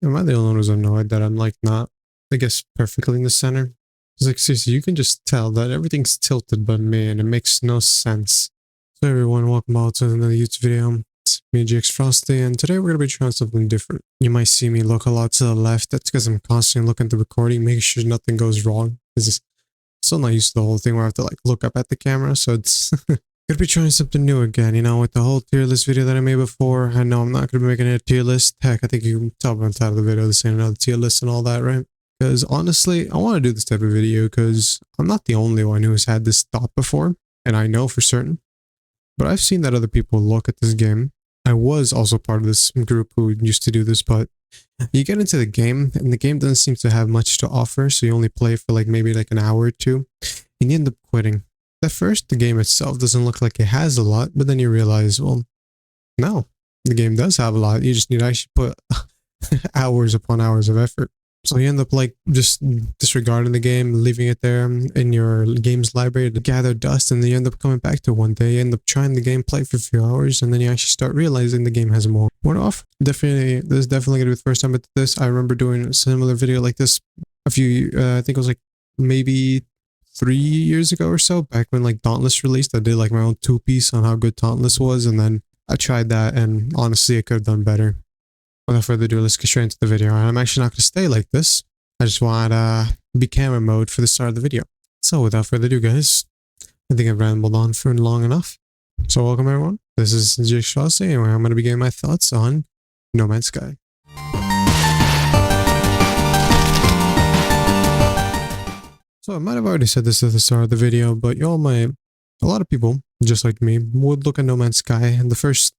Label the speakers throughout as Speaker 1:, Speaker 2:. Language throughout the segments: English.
Speaker 1: Am I the only one who's annoyed that I'm like not, I guess, perfectly in the center? It's like, seriously, you can just tell that everything's tilted but me and it makes no sense. So everyone, welcome back to another YouTube video. It's me, Gxfrosty, and today we're going to be trying something different. You might see me look a lot to the left. That's because I'm constantly looking at the recording, making sure nothing goes wrong. It's still not used to the whole thing where I have to like look up at the camera, so it's gonna be trying something new again, you know, with the whole tier list video that I made before. I know I'm not gonna be making a tier list. Heck, I think you can tell by the title of the video, this ain't another tier list and all that, right? Because honestly, I want to do this type of video because I'm not the only one who has had this thought before, and I know for certain. But I've seen that other people look at this game. I was also part of this group who used to do this, but you get into the game, and the game doesn't seem to have much to offer, so you only play for like maybe like an hour or two, and you end up quitting. At first, the game itself doesn't look like it has a lot, but then you realize, well, no, the game does have a lot. You just need to actually put hours upon hours of effort. So you end up like just disregarding the game, leaving it there in your game's library to gather dust, and then you end up coming back to one day. You end up trying the game, play for a few hours, and then you actually start realizing the game has more to offer. Definitely, this is definitely gonna be the first time I did this. I remember doing a similar video like this a few, I think it was like maybe 3 years ago or so, back when like Dauntless released. I did like my own 2-piece on how good Dauntless was, and then I tried that, and honestly I could have done better. Without further ado, let's get straight into the video. I'm actually not going to stay like this. I just want be camera mode for the start of the video. So without further ado, guys, I think I've rambled on for long enough. So welcome everyone. This is Gxfrosty, and I'm going to be giving my thoughts on No Man's Sky. So I might have already said this at the start of the video, but y'all might, a lot of people, just like me, would look at No Man's Sky and the first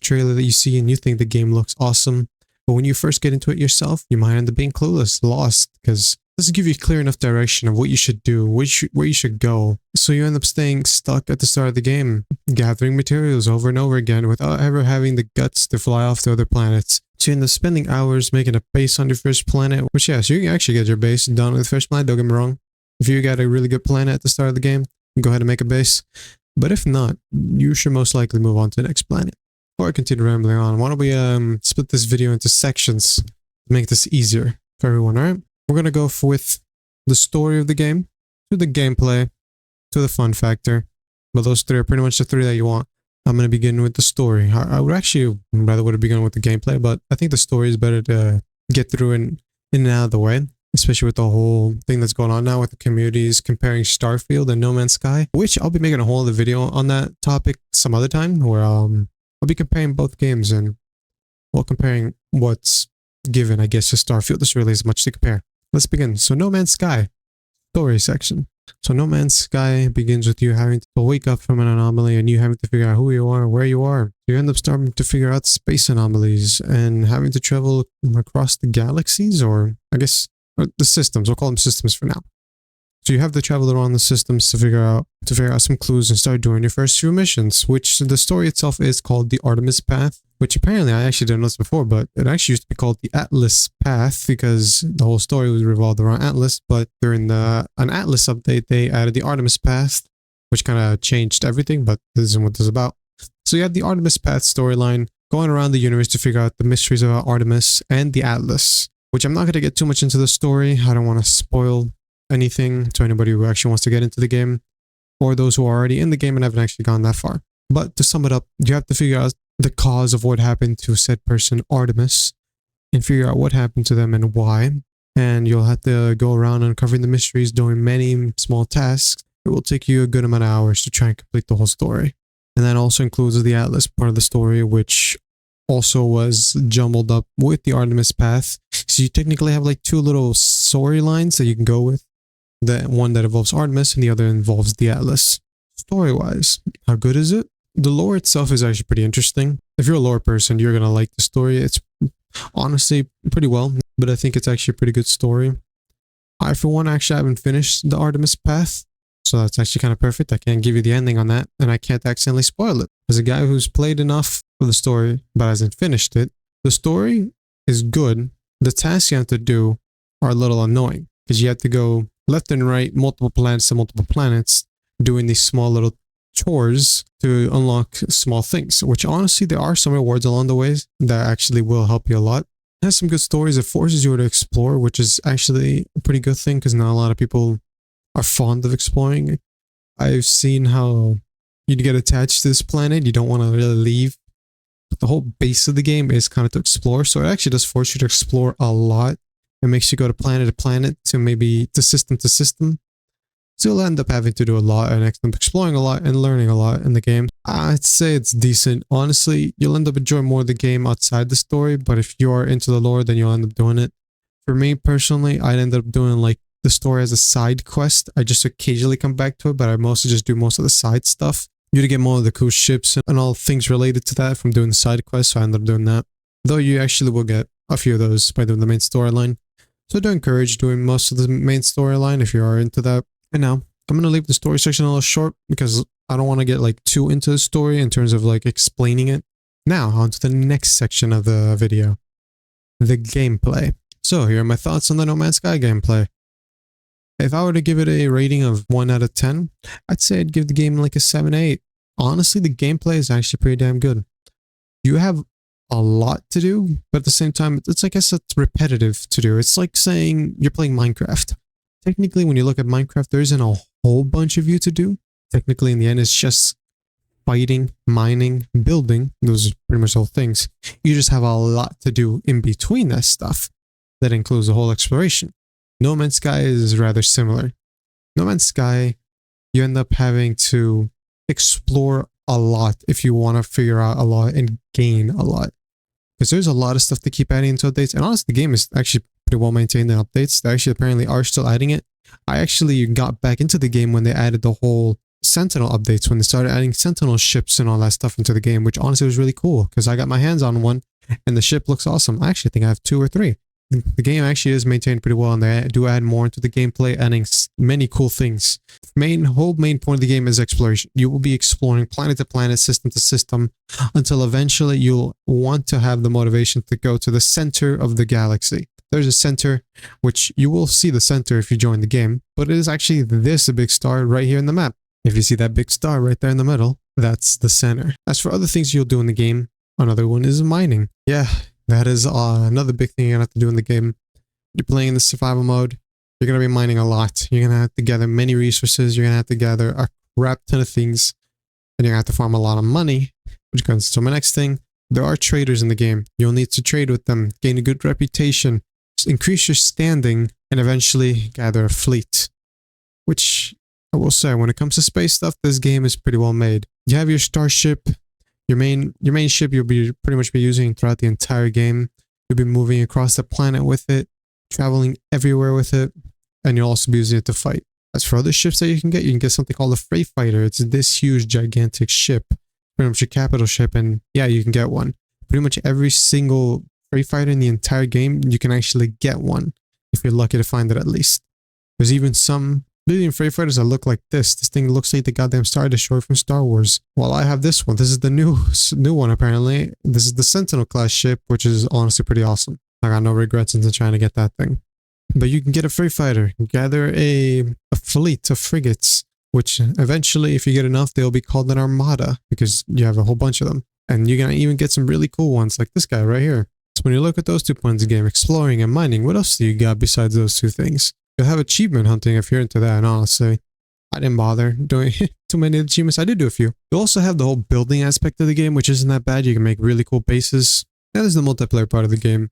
Speaker 1: trailer that you see and you think the game looks awesome. But when you first get into it yourself, you might end up being clueless, lost, because it doesn't give you clear enough direction of what you should do, where you should go. So you end up staying stuck at the start of the game, gathering materials over and over again without ever having the guts to fly off to other planets. So you end up spending hours making a base on your first planet, which yes, you can actually get your base done with the first planet, don't get me wrong. If you got a really good planet at the start of the game, go ahead and make a base. But if not, you should most likely move on to the next planet. Before I continue rambling on, why don't we split this video into sections to make this easier for everyone, alright? We're going to go with the story of the game, to the gameplay, to the fun factor. But those three are pretty much the three that you want. I'm going to begin with the story. I would actually rather would have begun with the gameplay, but I think the story is better to get through in and out of the way. Especially with the whole thing that's going on now with the communities comparing Starfield and No Man's Sky, which I'll be making a whole other video on that topic some other time, where I'll be comparing both games and, well, comparing what's given, I guess, to Starfield. There's really as much to compare. Let's begin. So No Man's Sky, story section. So No Man's Sky begins with you having to wake up from an anomaly and you having to figure out who you are, where you are. You end up starting to figure out space anomalies and having to travel across the galaxies, or I guess the systems. We'll call them systems for now. So you have to travel around the systems to figure out some clues and start doing your first few missions, which the story itself is called the Artemis Path, which apparently I actually didn't know this before, but it actually used to be called the Atlas Path because the whole story was revolved around Atlas. But during an Atlas update, they added the Artemis Path, which kind of changed everything, but this isn't what this is about. So you have the Artemis Path storyline going around the universe to figure out the mysteries about Artemis and the Atlas, which I'm not going to get too much into the story. I don't want to spoil anything to anybody who actually wants to get into the game, or those who are already in the game and haven't actually gone that far. But to sum it up, you have to figure out the cause of what happened to said person, Artemis, and figure out what happened to them and why. And you'll have to go around uncovering the mysteries, doing many small tasks. It will take you a good amount of hours to try and complete the whole story. And that also includes the Atlas part of the story, which also was jumbled up with the Artemis Path. So you technically have like two little storylines that you can go with. The one that involves Artemis and the other involves the Atlas. Story-wise, how good is it? The lore itself is actually pretty interesting. If you're a lore person, you're going to like the story. It's honestly pretty well, but I think it's actually a pretty good story. I, for one, actually haven't finished the Artemis Path, so that's actually kind of perfect. I can't give you the ending on that, and I can't accidentally spoil it. As a guy who's played enough of the story, but hasn't finished it, the story is good. The tasks you have to do are a little annoying, because you have to go left and right, multiple planets to multiple planets, doing these small little chores to unlock small things, which honestly, there are some rewards along the ways that actually will help you a lot. It has some good stories. It forces you to explore, which is actually a pretty good thing because not a lot of people are fond of exploring. I've seen how you get attached to this planet. You don't want to really leave. But the whole base of the game is kind of to explore. So it actually does force you to explore a lot. It makes you go to planet to maybe to system. So you'll end up having to do a lot and end up exploring a lot and learning a lot in the game. I'd say it's decent. Honestly, you'll end up enjoying more of the game outside the story, but if you are into the lore, then you'll end up doing it. For me personally, I'd end up doing like the story as a side quest. I just occasionally come back to it, but I mostly just do most of the side stuff. You to get more of the cool ships and all things related to that from doing the side quests, so I end up doing that. Though you actually will get a few of those by doing the main storyline. So I do encourage doing most of the main storyline if you are into that. And now, I'm going to leave the story section a little short because I don't want to get like too into the story in terms of like explaining it. Now, on to the next section of the video. The gameplay. So here are my thoughts on the No Man's Sky gameplay. If I were to give it a rating of 1 out of 10, I'd say I'd give the game like a 7, 8. Honestly, the gameplay is actually pretty damn good. You have a lot to do, but at the same time, I guess it's repetitive to do. It's like saying you're playing Minecraft. Technically, when you look at Minecraft, there isn't a whole bunch of you to do. Technically, in the end, it's just fighting, mining, building. Those are pretty much all things. You just have a lot to do in between that stuff. That includes the whole exploration. No Man's Sky is rather similar. No Man's Sky, you end up having to explore a lot if you want to figure out a lot and gain a lot. Because there's a lot of stuff to keep adding into updates. And honestly, the game is actually pretty well maintained in updates. They actually apparently are still adding it. I actually got back into the game when they added the whole Sentinel updates, when they started adding Sentinel ships and all that stuff into the game, which honestly was really cool because I got my hands on one and the ship looks awesome. I actually think I have 2 or 3. The game actually is maintained pretty well and they do add more into the gameplay, adding many cool things. The whole main point of the game is exploration. You will be exploring planet to planet, system to system, until eventually you'll want to have the motivation to go to the center of the galaxy. There's a center, which you will see the center if you join the game, but it is actually this big star right here in the map. If you see that big star right there in the middle, that's the center. As for other things you'll do in the game, another one is mining. Yeah, that is another big thing you're going to have to do in the game. You're playing in the survival mode, you're going to be mining a lot. You're going to have to gather many resources, you're going to have to gather a crap ton of things, and you're going to have to farm a lot of money, which comes to my next thing. There are traders in the game. You'll need to trade with them, gain a good reputation, increase your standing, and eventually gather a fleet. Which, I will say, when it comes to space stuff, this game is pretty well made. You have your starship, your main ship you'll be pretty much be using throughout the entire game. You'll be moving across the planet with it, traveling everywhere with it, and you'll also be using it to fight. As for other ships that you can get something called a freight fighter. It's this huge, gigantic ship, pretty much a capital ship, and yeah, you can get one. Pretty much every single freight fighter in the entire game, you can actually get one, if you're lucky to find it at least. There's even some Million freight fighters that look like this. This thing looks like the goddamn Star Destroyer from Star Wars. Well, I have this one. This is the new one, apparently. This is the Sentinel class ship, which is honestly pretty awesome. I got no regrets into trying to get that thing. But you can get a freight fighter, gather a fleet of frigates, which eventually, if you get enough, they'll be called an armada because you have a whole bunch of them. And you're going to even get some really cool ones like this guy right here. So when you look at those 2 points of game, exploring and mining, what else do you got besides those 2 things? You'll have achievement hunting if you're into that, and honestly, I didn't bother doing too many achievements. I did do a few. You also have the whole building aspect of the game, which isn't that bad. You can make really cool bases. That is the multiplayer part of the game.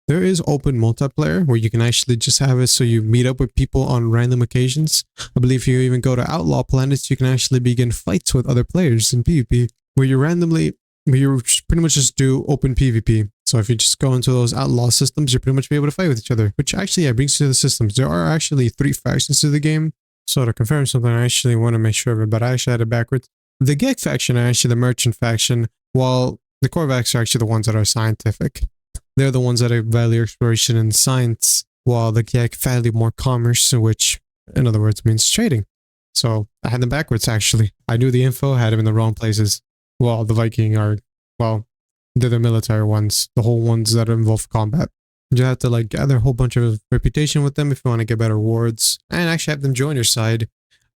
Speaker 1: There is open multiplayer where you can actually just have it so you meet up with people on random occasions. I believe if you even go to outlaw planets, you can actually begin fights with other players in PvP where you pretty much just do open PvP. So if you just go into those outlaw systems, you'll pretty much be able to fight with each other, which actually brings you to the systems. There are actually 3 factions to the game. So to confirm something, I actually want to make sure of it, but I actually had it backwards. The Gek faction are actually the merchant faction, while the Korvax are actually the ones that are scientific. They're the ones that value exploration and science, while the Gek value more commerce, which in other words means trading. So I had them backwards actually. I knew the info, had them in the wrong places. Well, the Viking are, well, they're the military ones, the whole ones that involve combat. You have to like gather a whole bunch of reputation with them if you want to get better rewards, and actually have them join your side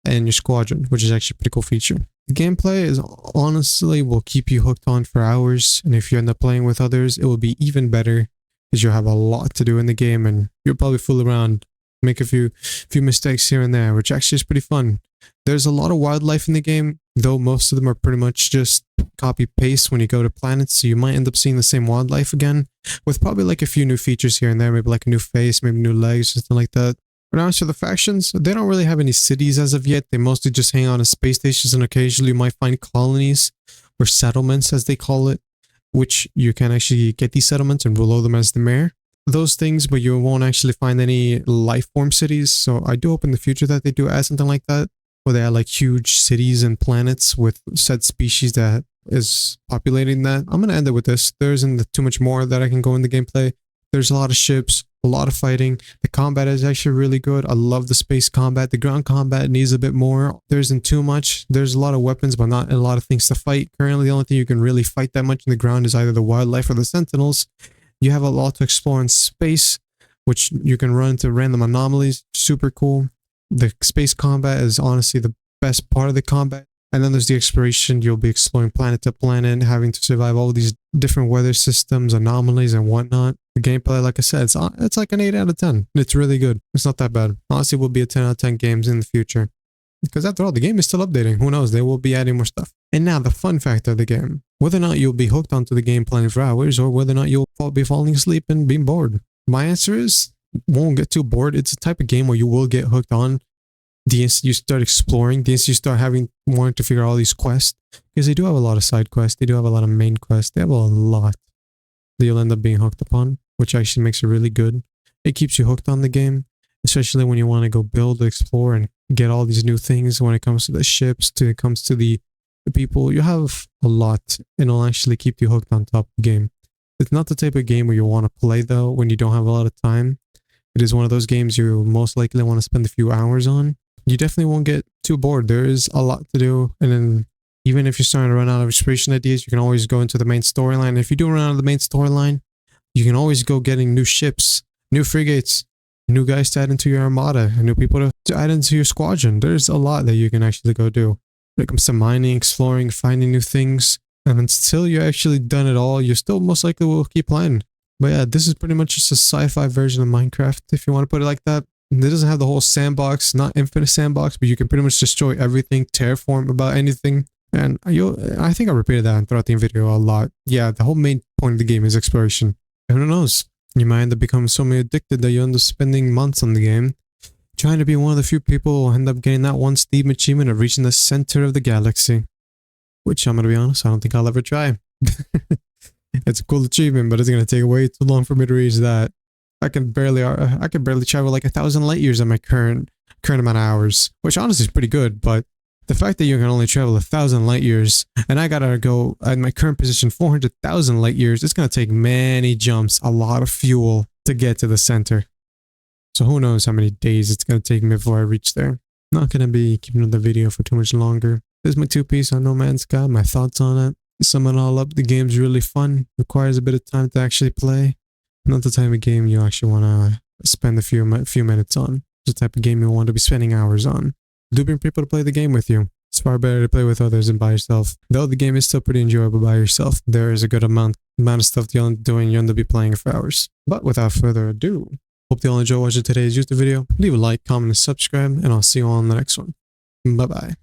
Speaker 1: and your squadron, which is actually a pretty cool feature. The gameplay is honestly will keep you hooked on for hours, and if you end up playing with others, it will be even better because you'll have a lot to do in the game, and you'll probably fool around, make a few mistakes here and there, which actually is pretty fun. There's a lot of wildlife in the game, though most of them are pretty much just copy paste when you go to planets, so you might end up seeing the same wildlife again, with probably like a few new features here and there, maybe like a new face, maybe new legs, something like that. But as for the factions, they don't really have any cities as of yet. They mostly just hang on to space stations, and occasionally you might find colonies or settlements, as they call it, which you can actually get these settlements and rule over them as the mayor. Those things, but you won't actually find any life form cities. So I do hope in the future that they do add something like that, where they add like huge cities and planets with said species that is populating that. I'm going to end it with this. There isn't too much more that I can go in the gameplay. There's a lot of ships, a lot of fighting. The combat is actually really good. I love the space combat. The ground combat needs a bit more. There isn't too much. There's a lot of weapons, but not a lot of things to fight. Currently, the only thing you can really fight that much in the ground is either the wildlife or the sentinels. You have a lot to explore in space, which you can run into random anomalies. Super cool. The space combat is honestly the best part of the combat. And then there's the exploration. You'll be exploring planet to planet, having to survive all these different weather systems, anomalies, and whatnot. The gameplay, like I said, it's like an 8 out of 10. It's really good. It's not that bad. Honestly, it will be a 10 out of 10 games in the future. Because after all, the game is still updating. Who knows? They will be adding more stuff. And now the fun factor of the game. Whether or not you'll be hooked onto the game playing for hours, or whether or not you'll be falling asleep and being bored. My answer is, won't get too bored. It's a type of game where you will get hooked on the instant you start exploring, the instant you start wanting to figure out all these quests. Because they do have a lot of side quests. They do have a lot of main quests. They have a lot that you'll end up being hooked upon, which actually makes it really good. It keeps you hooked on the game, especially when you want to go build, explore, and get all these new things. When it comes to the ships, when it comes to the people, you have a lot, and it'll actually keep you hooked on top of the game. It's not the type of game where you want to play, though, when you don't have a lot of time. It is one of those games you most likely want to spend a few hours on. You definitely won't get too bored. There is a lot to do, and then even if you're starting to run out of exploration ideas, you can always go into the main storyline. If you do run out of the main storyline, you can always go getting new ships, new frigates, new guys to add into your armada, and new people to add into your squadron. There's a lot that you can actually go do. When it comes to mining, exploring, finding new things, and until you're actually done it all, you still most likely will keep playing. But yeah, this is pretty much just a sci-fi version of Minecraft, if you want to put it like that. It doesn't have the whole sandbox, not infinite sandbox, but you can pretty much destroy everything, terraform about anything. And I think I repeated that throughout the video a lot. Yeah, the whole main point of the game is exploration. And who knows? You might end up becoming so addicted that you end up spending months on the game, trying to be one of the few people who will end up getting that one Steam achievement of reaching the center of the galaxy. Which, I'm going to be honest, I don't think I'll ever try. It's a cool achievement, but it's going to take way too long for me to reach that. I can barely travel like 1,000 light years at my current amount of hours, which honestly is pretty good, but the fact that you can only travel 1,000 light years, and I gotta go at my current position 400,000 light years, it's gonna take many jumps, a lot of fuel to get to the center. So who knows how many days it's gonna take me before I reach there. Not gonna be keeping the video for too much longer. This is my 2-piece on No Man's Sky, my thoughts on it. To sum it all up, the game's really fun, requires a bit of time to actually play. Not the type of game you actually want to spend a few minutes on. It's the type of game you want to be spending hours on. Do bring people to play the game with you. It's far better to play with others than by yourself. Though the game is still pretty enjoyable by yourself, there is a good amount of stuff you'll end up doing. You end up be playing for hours. But without further ado, hope you all enjoy watching today's YouTube video. Leave a like, comment, and subscribe, and I'll see you all in the next one. Bye bye.